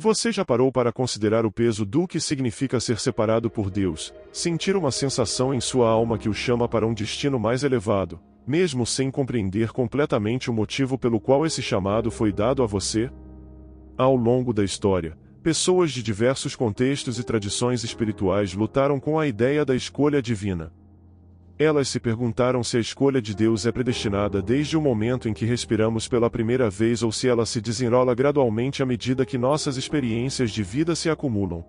Você já parou para considerar o peso do que significa ser separado por Deus, sentir uma sensação em sua alma que o chama para um destino mais elevado, mesmo sem compreender completamente o motivo pelo qual esse chamado foi dado a você? Ao longo da história, pessoas de diversos contextos e tradições espirituais lutaram com a ideia da escolha divina. Elas se perguntaram se a escolha de Deus é predestinada desde o momento em que respiramos pela primeira vez ou se ela se desenrola gradualmente à medida que nossas experiências de vida se acumulam.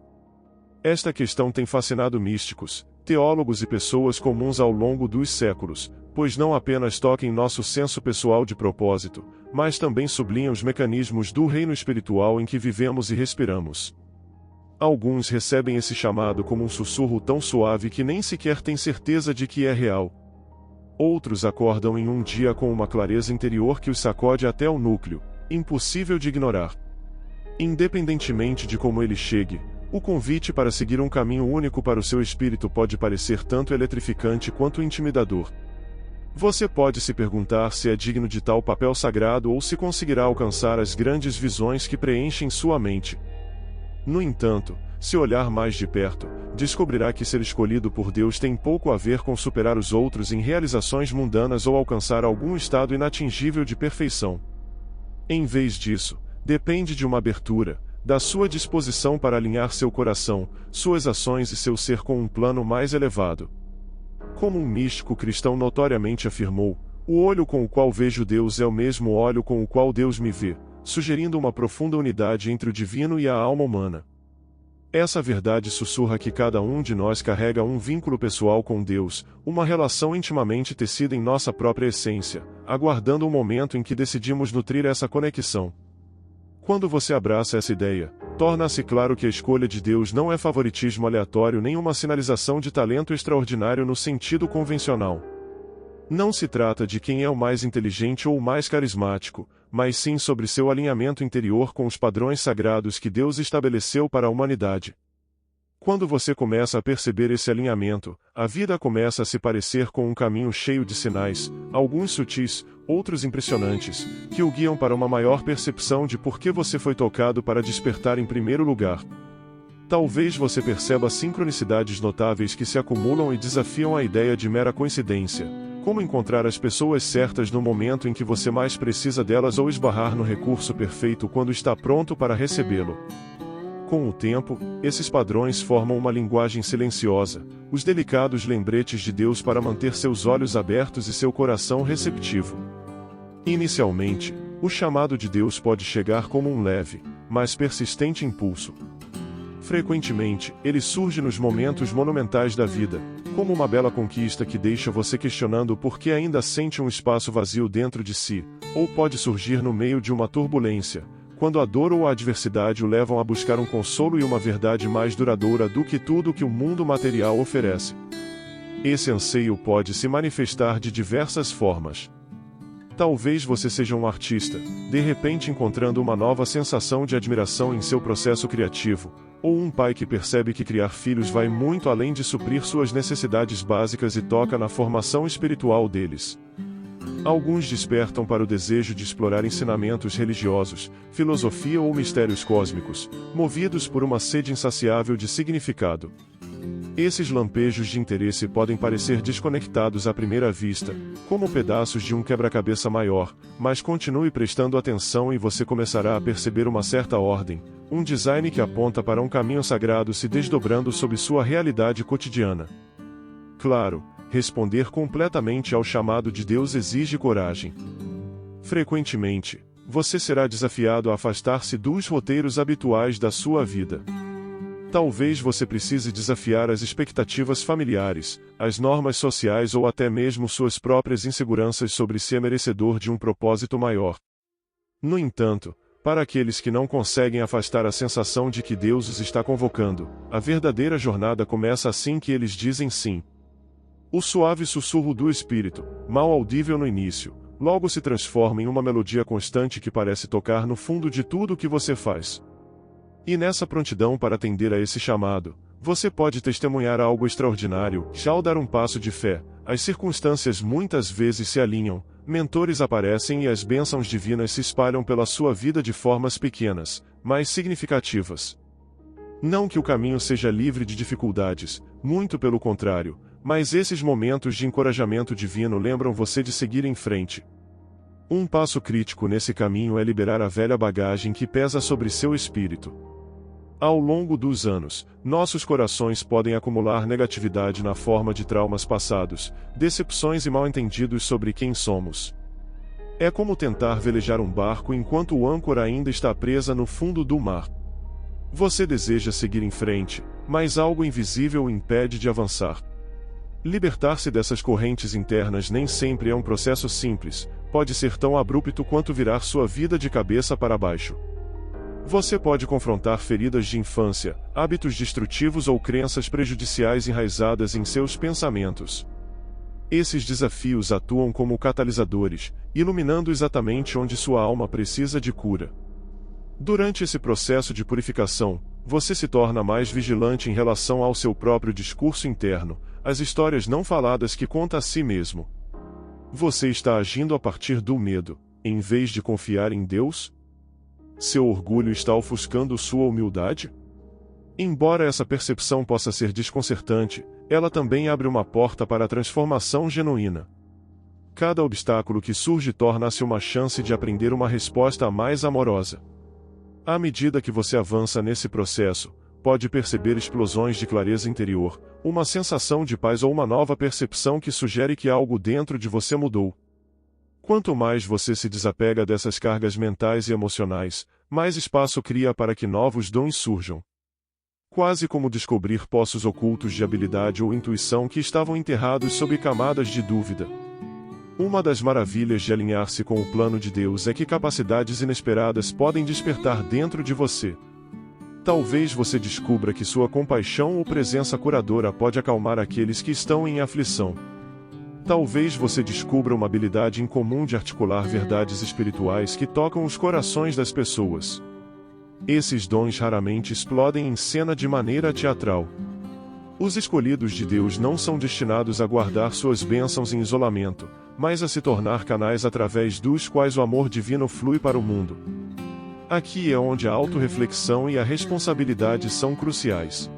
Esta questão tem fascinado místicos, teólogos e pessoas comuns ao longo dos séculos, pois não apenas toca em nosso senso pessoal de propósito, mas também sublinha os mecanismos do reino espiritual em que vivemos e respiramos. Alguns recebem esse chamado como um sussurro tão suave que nem sequer têm certeza de que é real. Outros acordam em um dia com uma clareza interior que os sacode até o núcleo, impossível de ignorar. Independentemente de como ele chegue, o convite para seguir um caminho único para o seu espírito pode parecer tanto eletrificante quanto intimidador. Você pode se perguntar se é digno de tal papel sagrado ou se conseguirá alcançar as grandes visões que preenchem sua mente. No entanto, se olhar mais de perto, descobrirá que ser escolhido por Deus tem pouco a ver com superar os outros em realizações mundanas ou alcançar algum estado inatingível de perfeição. Em vez disso, depende de uma abertura, da sua disposição para alinhar seu coração, suas ações e seu ser com um plano mais elevado. Como um místico cristão notoriamente afirmou, o olho com o qual vejo Deus é o mesmo olho com o qual Deus me vê, sugerindo uma profunda unidade entre o divino e a alma humana. Essa verdade sussurra que cada um de nós carrega um vínculo pessoal com Deus, uma relação intimamente tecida em nossa própria essência, aguardando o momento em que decidimos nutrir essa conexão. Quando você abraça essa ideia, torna-se claro que a escolha de Deus não é favoritismo aleatório nem uma sinalização de talento extraordinário no sentido convencional. Não se trata de quem é o mais inteligente ou o mais carismático, mas sim sobre seu alinhamento interior com os padrões sagrados que Deus estabeleceu para a humanidade. Quando você começa a perceber esse alinhamento, a vida começa a se parecer com um caminho cheio de sinais, alguns sutis, outros impressionantes, que o guiam para uma maior percepção de por que você foi tocado para despertar em primeiro lugar. Talvez você perceba sincronicidades notáveis que se acumulam e desafiam a ideia de mera coincidência. Como encontrar as pessoas certas no momento em que você mais precisa delas ou esbarrar no recurso perfeito quando está pronto para recebê-lo. Com o tempo, esses padrões formam uma linguagem silenciosa, os delicados lembretes de Deus para manter seus olhos abertos e seu coração receptivo. Inicialmente, o chamado de Deus pode chegar como um leve, mas persistente impulso. Frequentemente, ele surge nos momentos monumentais da vida, como uma bela conquista que deixa você questionando por que ainda sente um espaço vazio dentro de si, ou pode surgir no meio de uma turbulência, quando a dor ou a adversidade o levam a buscar um consolo e uma verdade mais duradoura do que tudo que o mundo material oferece. Esse anseio pode se manifestar de diversas formas. Talvez você seja um artista, de repente encontrando uma nova sensação de admiração em seu processo criativo, ou um pai que percebe que criar filhos vai muito além de suprir suas necessidades básicas e toca na formação espiritual deles. Alguns despertam para o desejo de explorar ensinamentos religiosos, filosofia ou mistérios cósmicos, movidos por uma sede insaciável de significado. Esses lampejos de interesse podem parecer desconectados à primeira vista, como pedaços de um quebra-cabeça maior, mas continue prestando atenção e você começará a perceber uma certa ordem, um design que aponta para um caminho sagrado se desdobrando sob sua realidade cotidiana. Claro, responder completamente ao chamado de Deus exige coragem. Frequentemente, você será desafiado a afastar-se dos roteiros habituais da sua vida. Talvez você precise desafiar as expectativas familiares, as normas sociais ou até mesmo suas próprias inseguranças sobre se é merecedor de um propósito maior. No entanto, para aqueles que não conseguem afastar a sensação de que Deus os está convocando, a verdadeira jornada começa assim que eles dizem sim. O suave sussurro do espírito, mal audível no início, logo se transforma em uma melodia constante que parece tocar no fundo de tudo o que você faz. E nessa prontidão para atender a esse chamado, você pode testemunhar algo extraordinário. Ao dar um passo de fé, as circunstâncias muitas vezes se alinham, mentores aparecem e as bênçãos divinas se espalham pela sua vida de formas pequenas, mais significativas. Não que o caminho seja livre de dificuldades, muito pelo contrário, mas esses momentos de encorajamento divino lembram você de seguir em frente. Um passo crítico nesse caminho é liberar a velha bagagem que pesa sobre seu espírito. Ao longo dos anos, nossos corações podem acumular negatividade na forma de traumas passados, decepções e mal-entendidos sobre quem somos. É como tentar velejar um barco enquanto o âncora ainda está presa no fundo do mar. Você deseja seguir em frente, mas algo invisível o impede de avançar. Libertar-se dessas correntes internas nem sempre é um processo simples, pode ser tão abrupto quanto virar sua vida de cabeça para baixo. Você pode confrontar feridas de infância, hábitos destrutivos ou crenças prejudiciais enraizadas em seus pensamentos. Esses desafios atuam como catalisadores, iluminando exatamente onde sua alma precisa de cura. Durante esse processo de purificação, você se torna mais vigilante em relação ao seu próprio discurso interno, as histórias não faladas que conta a si mesmo. Você está agindo a partir do medo, em vez de confiar em Deus? Seu orgulho está ofuscando sua humildade? Embora essa percepção possa ser desconcertante, ela também abre uma porta para a transformação genuína. Cada obstáculo que surge torna-se uma chance de aprender uma resposta mais amorosa. À medida que você avança nesse processo, pode perceber explosões de clareza interior, uma sensação de paz ou uma nova percepção que sugere que algo dentro de você mudou. Quanto mais você se desapega dessas cargas mentais e emocionais, mais espaço cria para que novos dons surjam. Quase como descobrir poços ocultos de habilidade ou intuição que estavam enterrados sob camadas de dúvida. Uma das maravilhas de alinhar-se com o plano de Deus é que capacidades inesperadas podem despertar dentro de você. Talvez você descubra que sua compaixão ou presença curadora pode acalmar aqueles que estão em aflição. Talvez você descubra uma habilidade incomum de articular verdades espirituais que tocam os corações das pessoas. Esses dons raramente explodem em cena de maneira teatral. Os escolhidos de Deus não são destinados a guardar suas bênçãos em isolamento, mas a se tornar canais através dos quais o amor divino flui para o mundo. Aqui é onde a autorreflexão e a responsabilidade são cruciais.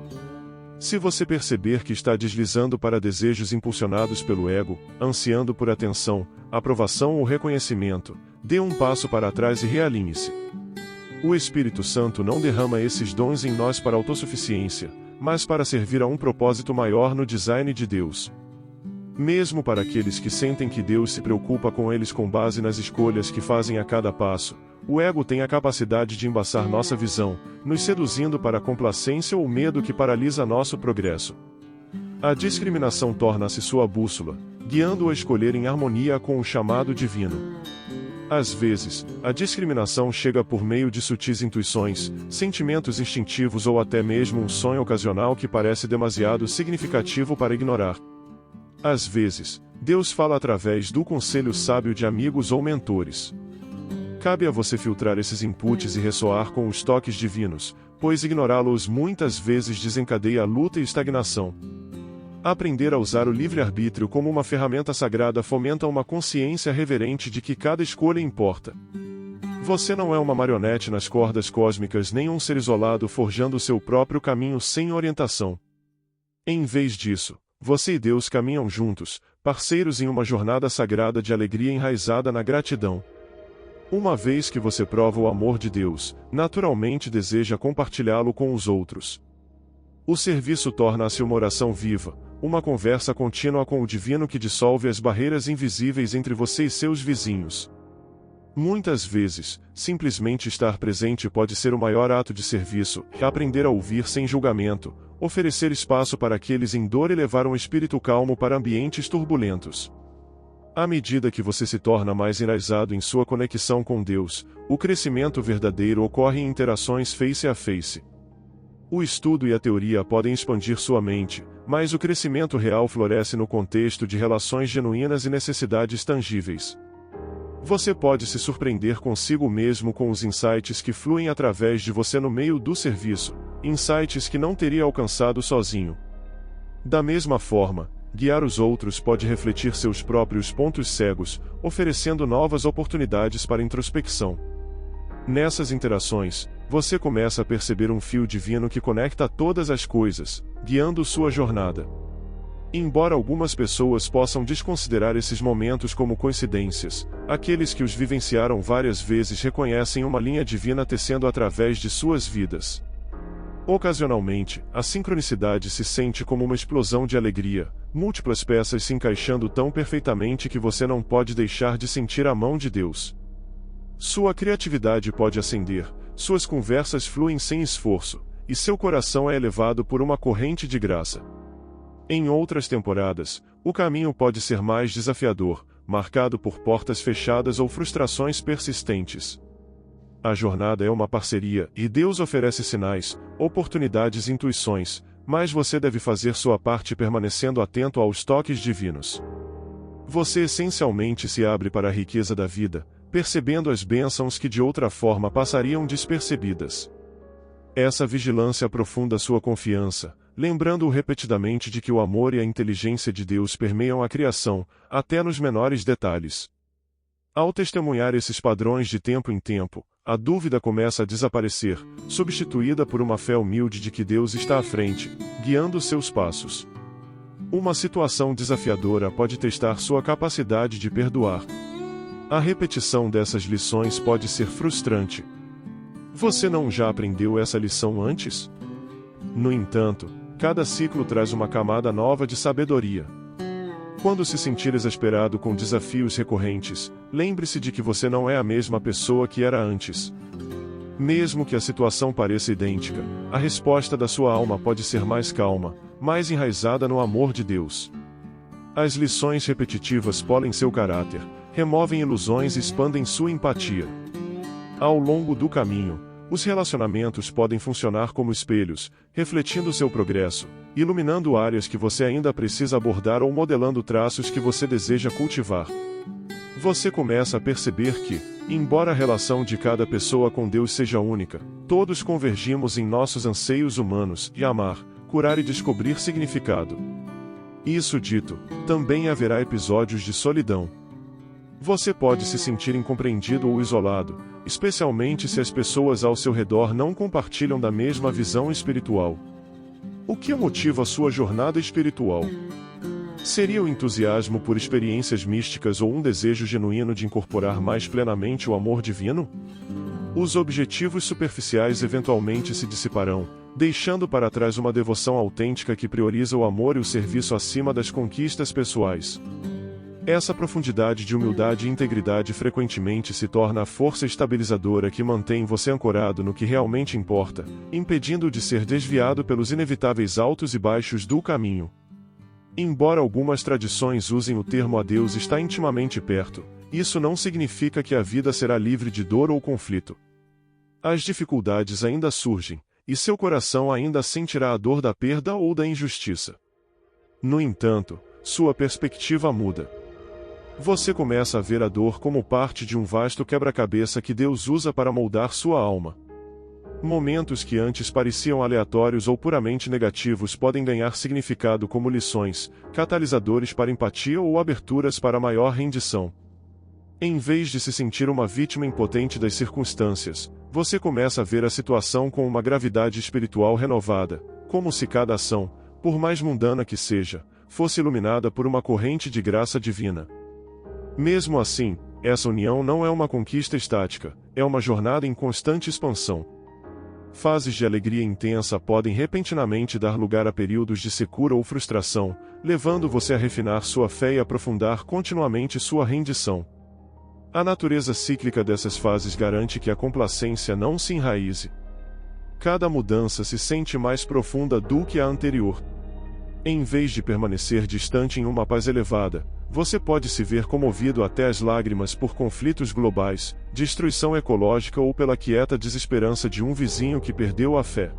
Se você perceber que está deslizando para desejos impulsionados pelo ego, ansiando por atenção, aprovação ou reconhecimento, dê um passo para trás e realinhe-se. O Espírito Santo não derrama esses dons em nós para autossuficiência, mas para servir a um propósito maior no design de Deus. Mesmo para aqueles que sentem que Deus se preocupa com eles com base nas escolhas que fazem a cada passo, o ego tem a capacidade de embaçar nossa visão, nos seduzindo para a complacência ou medo que paralisa nosso progresso. A discriminação torna-se sua bússola, guiando-o a escolher em harmonia com o chamado divino. Às vezes, a discriminação chega por meio de sutis intuições, sentimentos instintivos ou até mesmo um sonho ocasional que parece demasiado significativo para ignorar. Às vezes, Deus fala através do conselho sábio de amigos ou mentores. Cabe a você filtrar esses inputs e ressoar com os toques divinos, pois ignorá-los muitas vezes desencadeia a luta e estagnação. Aprender a usar o livre-arbítrio como uma ferramenta sagrada fomenta uma consciência reverente de que cada escolha importa. Você não é uma marionete nas cordas cósmicas nem um ser isolado forjando seu próprio caminho sem orientação. Em vez disso, você e Deus caminham juntos, parceiros em uma jornada sagrada de alegria enraizada na gratidão. Uma vez que você prova o amor de Deus, naturalmente deseja compartilhá-lo com os outros. O serviço torna-se uma oração viva, uma conversa contínua com o divino que dissolve as barreiras invisíveis entre você e seus vizinhos. Muitas vezes, simplesmente estar presente pode ser o maior ato de serviço, aprender a ouvir sem julgamento, oferecer espaço para aqueles em dor e levar um espírito calmo para ambientes turbulentos. À medida que você se torna mais enraizado em sua conexão com Deus, o crescimento verdadeiro ocorre em interações face a face. O estudo e a teoria podem expandir sua mente, mas o crescimento real floresce no contexto de relações genuínas e necessidades tangíveis. Você pode se surpreender consigo mesmo com os insights que fluem através de você no meio do serviço, insights que não teria alcançado sozinho. Da mesma forma, guiar os outros pode refletir seus próprios pontos cegos, oferecendo novas oportunidades para introspecção. Nessas interações, você começa a perceber um fio divino que conecta todas as coisas, guiando sua jornada. Embora algumas pessoas possam desconsiderar esses momentos como coincidências, aqueles que os vivenciaram várias vezes reconhecem uma linha divina tecendo através de suas vidas. Ocasionalmente, a sincronicidade se sente como uma explosão de alegria, múltiplas peças se encaixando tão perfeitamente que você não pode deixar de sentir a mão de Deus. Sua criatividade pode acender, suas conversas fluem sem esforço, e seu coração é elevado por uma corrente de graça. Em outras temporadas, o caminho pode ser mais desafiador, marcado por portas fechadas ou frustrações persistentes. A jornada é uma parceria, e Deus oferece sinais, oportunidades e intuições, mas você deve fazer sua parte permanecendo atento aos toques divinos. Você essencialmente se abre para a riqueza da vida, percebendo as bênçãos que de outra forma passariam despercebidas. Essa vigilância aprofunda sua confiança, lembrando-o repetidamente de que o amor e a inteligência de Deus permeiam a criação, até nos menores detalhes. Ao testemunhar esses padrões de tempo em tempo, a dúvida começa a desaparecer, substituída por uma fé humilde de que Deus está à frente, guiando seus passos. Uma situação desafiadora pode testar sua capacidade de perdoar. A repetição dessas lições pode ser frustrante. Você não já aprendeu essa lição antes? No entanto, cada ciclo traz uma camada nova de sabedoria. Quando se sentir exasperado com desafios recorrentes, lembre-se de que você não é a mesma pessoa que era antes. Mesmo que a situação pareça idêntica, a resposta da sua alma pode ser mais calma, mais enraizada no amor de Deus. As lições repetitivas polem seu caráter, removem ilusões e expandem sua empatia. Ao longo do caminho, os relacionamentos podem funcionar como espelhos, refletindo seu progresso, iluminando áreas que você ainda precisa abordar ou modelando traços que você deseja cultivar. Você começa a perceber que, embora a relação de cada pessoa com Deus seja única, todos convergimos em nossos anseios humanos de amar, curar e descobrir significado. Isso dito, também haverá episódios de solidão. Você pode se sentir incompreendido ou isolado, especialmente se as pessoas ao seu redor não compartilham da mesma visão espiritual. O que motiva a sua jornada espiritual? Seria o entusiasmo por experiências místicas ou um desejo genuíno de incorporar mais plenamente o amor divino? Os objetivos superficiais eventualmente se dissiparão, deixando para trás uma devoção autêntica que prioriza o amor e o serviço acima das conquistas pessoais. Essa profundidade de humildade e integridade frequentemente se torna a força estabilizadora que mantém você ancorado no que realmente importa, impedindo-o de ser desviado pelos inevitáveis altos e baixos do caminho. Embora algumas tradições usem o termo "a Deus está intimamente perto", isso não significa que a vida será livre de dor ou conflito. As dificuldades ainda surgem, e seu coração ainda sentirá a dor da perda ou da injustiça. No entanto, sua perspectiva muda. Você começa a ver a dor como parte de um vasto quebra-cabeça que Deus usa para moldar sua alma. Momentos que antes pareciam aleatórios ou puramente negativos podem ganhar significado como lições, catalisadores para empatia ou aberturas para maior rendição. Em vez de se sentir uma vítima impotente das circunstâncias, você começa a ver a situação com uma gravidade espiritual renovada, como se cada ação, por mais mundana que seja, fosse iluminada por uma corrente de graça divina. Mesmo assim, essa união não é uma conquista estática, é uma jornada em constante expansão. Fases de alegria intensa podem repentinamente dar lugar a períodos de secura ou frustração, levando você a refinar sua fé e aprofundar continuamente sua rendição. A natureza cíclica dessas fases garante que a complacência não se enraize. Cada mudança se sente mais profunda do que a anterior. Em vez de permanecer distante em uma paz elevada, você pode se ver comovido até as lágrimas por conflitos globais, destruição ecológica ou pela quieta desesperança de um vizinho que perdeu a fé.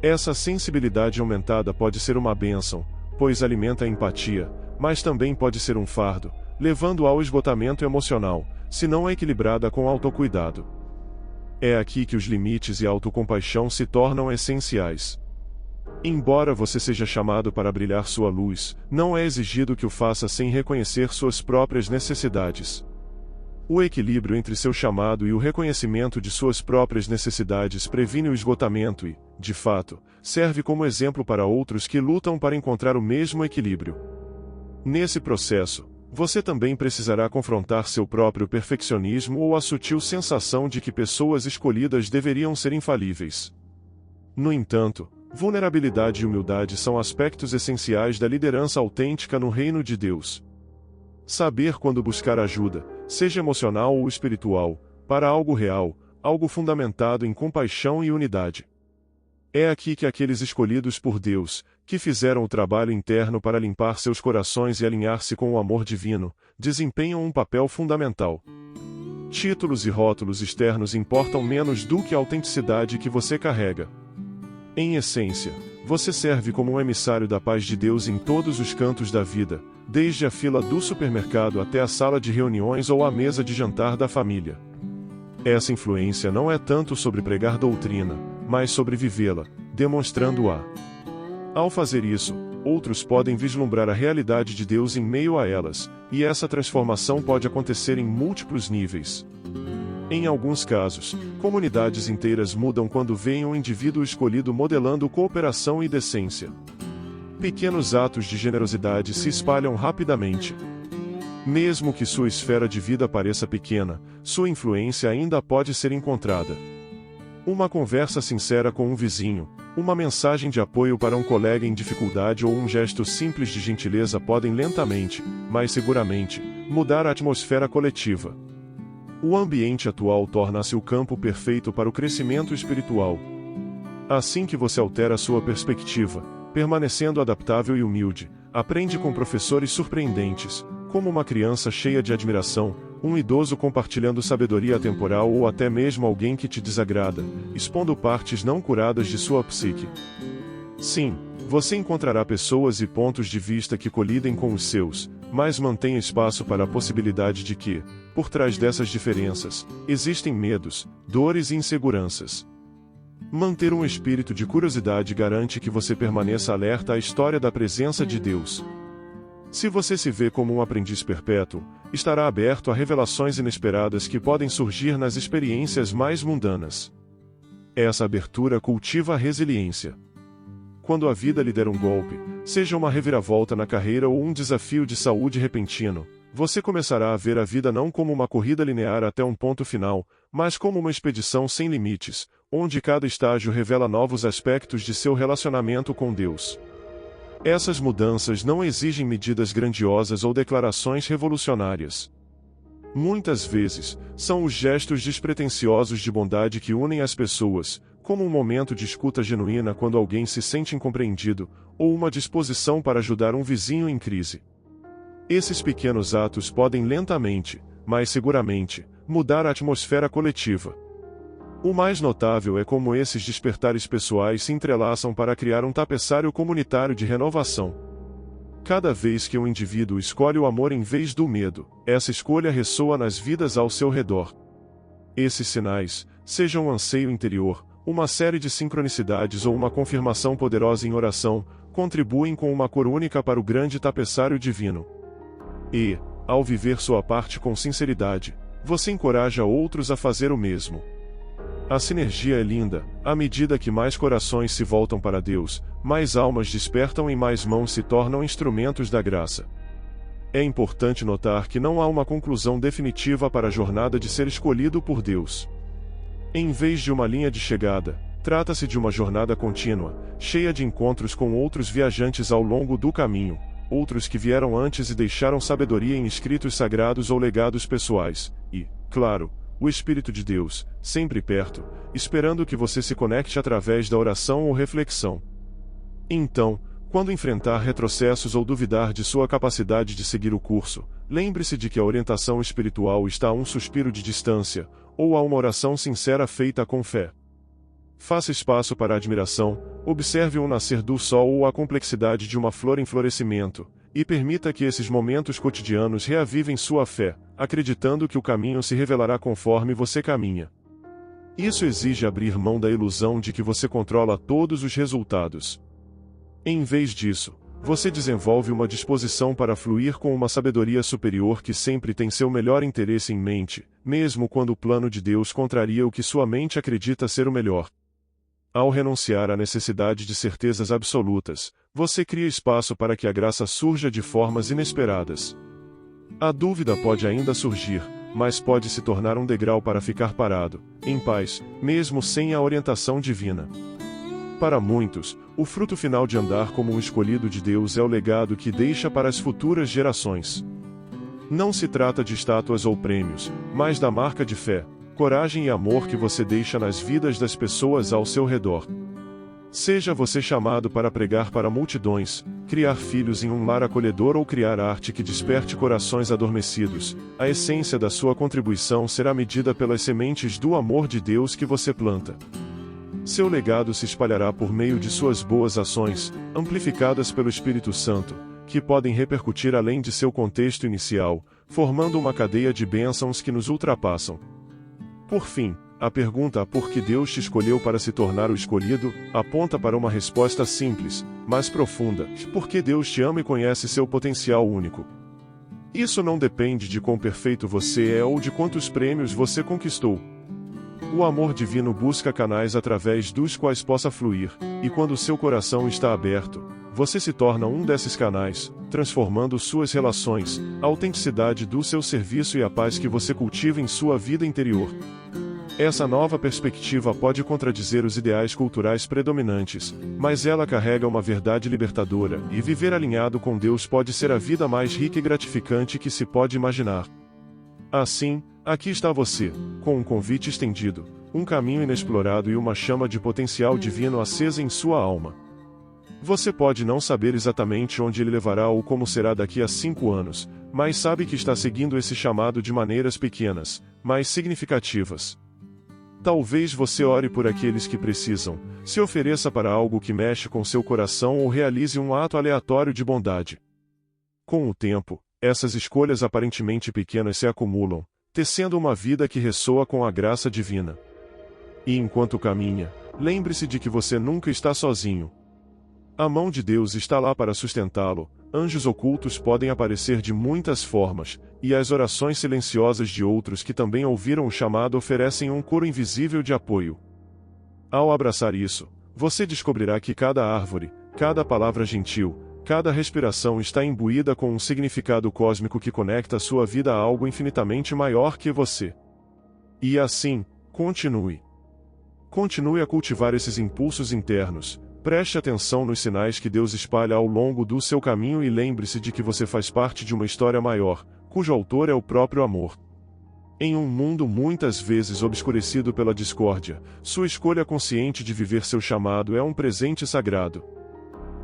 Essa sensibilidade aumentada pode ser uma bênção, pois alimenta a empatia, mas também pode ser um fardo, levando ao esgotamento emocional, se não é equilibrada com autocuidado. É aqui que os limites e a autocompaixão se tornam essenciais. Embora você seja chamado para brilhar sua luz, não é exigido que o faça sem reconhecer suas próprias necessidades. O equilíbrio entre seu chamado e o reconhecimento de suas próprias necessidades previne o esgotamento e, de fato, serve como exemplo para outros que lutam para encontrar o mesmo equilíbrio. Nesse processo, você também precisará confrontar seu próprio perfeccionismo ou a sutil sensação de que pessoas escolhidas deveriam ser infalíveis. No entanto, vulnerabilidade e humildade são aspectos essenciais da liderança autêntica no reino de Deus. Saber quando buscar ajuda, seja emocional ou espiritual, para algo real, algo fundamentado em compaixão e unidade. É aqui que aqueles escolhidos por Deus, que fizeram o trabalho interno para limpar seus corações e alinhar-se com o amor divino, desempenham um papel fundamental. Títulos e rótulos externos importam menos do que a autenticidade que você carrega. Em essência, você serve como um emissário da paz de Deus em todos os cantos da vida, desde a fila do supermercado até a sala de reuniões ou a mesa de jantar da família. Essa influência não é tanto sobre pregar doutrina, mas sobre vivê-la, demonstrando-a. Ao fazer isso, outros podem vislumbrar a realidade de Deus em meio a elas, e essa transformação pode acontecer em múltiplos níveis. Em alguns casos, comunidades inteiras mudam quando veem um indivíduo escolhido modelando cooperação e decência. Pequenos atos de generosidade se espalham rapidamente. Mesmo que sua esfera de vida pareça pequena, sua influência ainda pode ser encontrada. Uma conversa sincera com um vizinho, uma mensagem de apoio para um colega em dificuldade ou um gesto simples de gentileza podem lentamente, mas seguramente, mudar a atmosfera coletiva. O ambiente atual torna-se o campo perfeito para o crescimento espiritual. Assim que você altera sua perspectiva, permanecendo adaptável e humilde, aprende com professores surpreendentes, como uma criança cheia de admiração, um idoso compartilhando sabedoria atemporal ou até mesmo alguém que te desagrada, expondo partes não curadas de sua psique. Sim, você encontrará pessoas e pontos de vista que colidem com os seus, mas mantenha espaço para a possibilidade de que, por trás dessas diferenças, existem medos, dores e inseguranças. Manter um espírito de curiosidade garante que você permaneça alerta à história da presença de Deus. Se você se vê como um aprendiz perpétuo, estará aberto a revelações inesperadas que podem surgir nas experiências mais mundanas. Essa abertura cultiva a resiliência. Quando a vida lhe der um golpe, seja uma reviravolta na carreira ou um desafio de saúde repentino, você começará a ver a vida não como uma corrida linear até um ponto final, mas como uma expedição sem limites, onde cada estágio revela novos aspectos de seu relacionamento com Deus. Essas mudanças não exigem medidas grandiosas ou declarações revolucionárias. Muitas vezes, são os gestos despretensiosos de bondade que unem as pessoas, como um momento de escuta genuína quando alguém se sente incompreendido, ou uma disposição para ajudar um vizinho em crise. Esses pequenos atos podem lentamente, mas seguramente, mudar a atmosfera coletiva. O mais notável é como esses despertares pessoais se entrelaçam para criar um tapeçário comunitário de renovação. Cada vez que um indivíduo escolhe o amor em vez do medo, essa escolha ressoa nas vidas ao seu redor. Esses sinais, sejam um anseio interior, uma série de sincronicidades ou uma confirmação poderosa em oração, contribuem com uma cor única para o grande tapeçário divino. E, ao viver sua parte com sinceridade, você encoraja outros a fazer o mesmo. A sinergia é linda, à medida que mais corações se voltam para Deus, mais almas despertam e mais mãos se tornam instrumentos da graça. É importante notar que não há uma conclusão definitiva para a jornada de ser escolhido por Deus. Em vez de uma linha de chegada, trata-se de uma jornada contínua, cheia de encontros com outros viajantes ao longo do caminho, outros que vieram antes e deixaram sabedoria em escritos sagrados ou legados pessoais, e, claro, o Espírito de Deus, sempre perto, esperando que você se conecte através da oração ou reflexão. Então, quando enfrentar retrocessos ou duvidar de sua capacidade de seguir o curso, lembre-se de que a orientação espiritual está a um suspiro de distância, ou a uma oração sincera feita com fé. Faça espaço para a admiração, observe o nascer do sol ou a complexidade de uma flor em florescimento, e permita que esses momentos cotidianos reavivem sua fé, acreditando que o caminho se revelará conforme você caminha. Isso exige abrir mão da ilusão de que você controla todos os resultados. Em vez disso, você desenvolve uma disposição para fluir com uma sabedoria superior que sempre tem seu melhor interesse em mente, mesmo quando o plano de Deus contraria o que sua mente acredita ser o melhor. Ao renunciar à necessidade de certezas absolutas, você cria espaço para que a graça surja de formas inesperadas. A dúvida pode ainda surgir, mas pode se tornar um degrau para ficar parado, em paz, mesmo sem a orientação divina. Para muitos, o fruto final de andar como um escolhido de Deus é o legado que deixa para as futuras gerações. Não se trata de estátuas ou prêmios, mas da marca de fé, coragem e amor que você deixa nas vidas das pessoas ao seu redor. Seja você chamado para pregar para multidões, criar filhos em um lar acolhedor ou criar arte que desperte corações adormecidos, a essência da sua contribuição será medida pelas sementes do amor de Deus que você planta. Seu legado se espalhará por meio de suas boas ações, amplificadas pelo Espírito Santo, que podem repercutir além de seu contexto inicial, formando uma cadeia de bênçãos que nos ultrapassam. Por fim, a pergunta por que Deus te escolheu para se tornar o escolhido, aponta para uma resposta simples, mas profunda: porque Deus te ama e conhece seu potencial único. Isso não depende de quão perfeito você é ou de quantos prêmios você conquistou. O amor divino busca canais através dos quais possa fluir, e quando seu coração está aberto, você se torna um desses canais, transformando suas relações, a autenticidade do seu serviço e a paz que você cultiva em sua vida interior. Essa nova perspectiva pode contradizer os ideais culturais predominantes, mas ela carrega uma verdade libertadora, e viver alinhado com Deus pode ser a vida mais rica e gratificante que se pode imaginar. Assim, aqui está você, com um convite estendido, um caminho inexplorado e uma chama de potencial divino acesa em sua alma. Você pode não saber exatamente onde ele levará ou como será daqui a 5 anos, mas sabe que está seguindo esse chamado de maneiras pequenas, mas significativas. Talvez você ore por aqueles que precisam, se ofereça para algo que mexe com seu coração ou realize um ato aleatório de bondade. Com o tempo, essas escolhas aparentemente pequenas se acumulam, tecendo uma vida que ressoa com a graça divina. E enquanto caminha, lembre-se de que você nunca está sozinho. A mão de Deus está lá para sustentá-lo, anjos ocultos podem aparecer de muitas formas, e as orações silenciosas de outros que também ouviram o chamado oferecem um coro invisível de apoio. Ao abraçar isso, você descobrirá que cada árvore, cada palavra gentil, cada respiração está imbuída com um significado cósmico que conecta sua vida a algo infinitamente maior que você. E assim, continue. Continue a cultivar esses impulsos internos. Preste atenção nos sinais que Deus espalha ao longo do seu caminho e lembre-se de que você faz parte de uma história maior, cujo autor é o próprio amor. Em um mundo muitas vezes obscurecido pela discórdia, sua escolha consciente de viver seu chamado é um presente sagrado.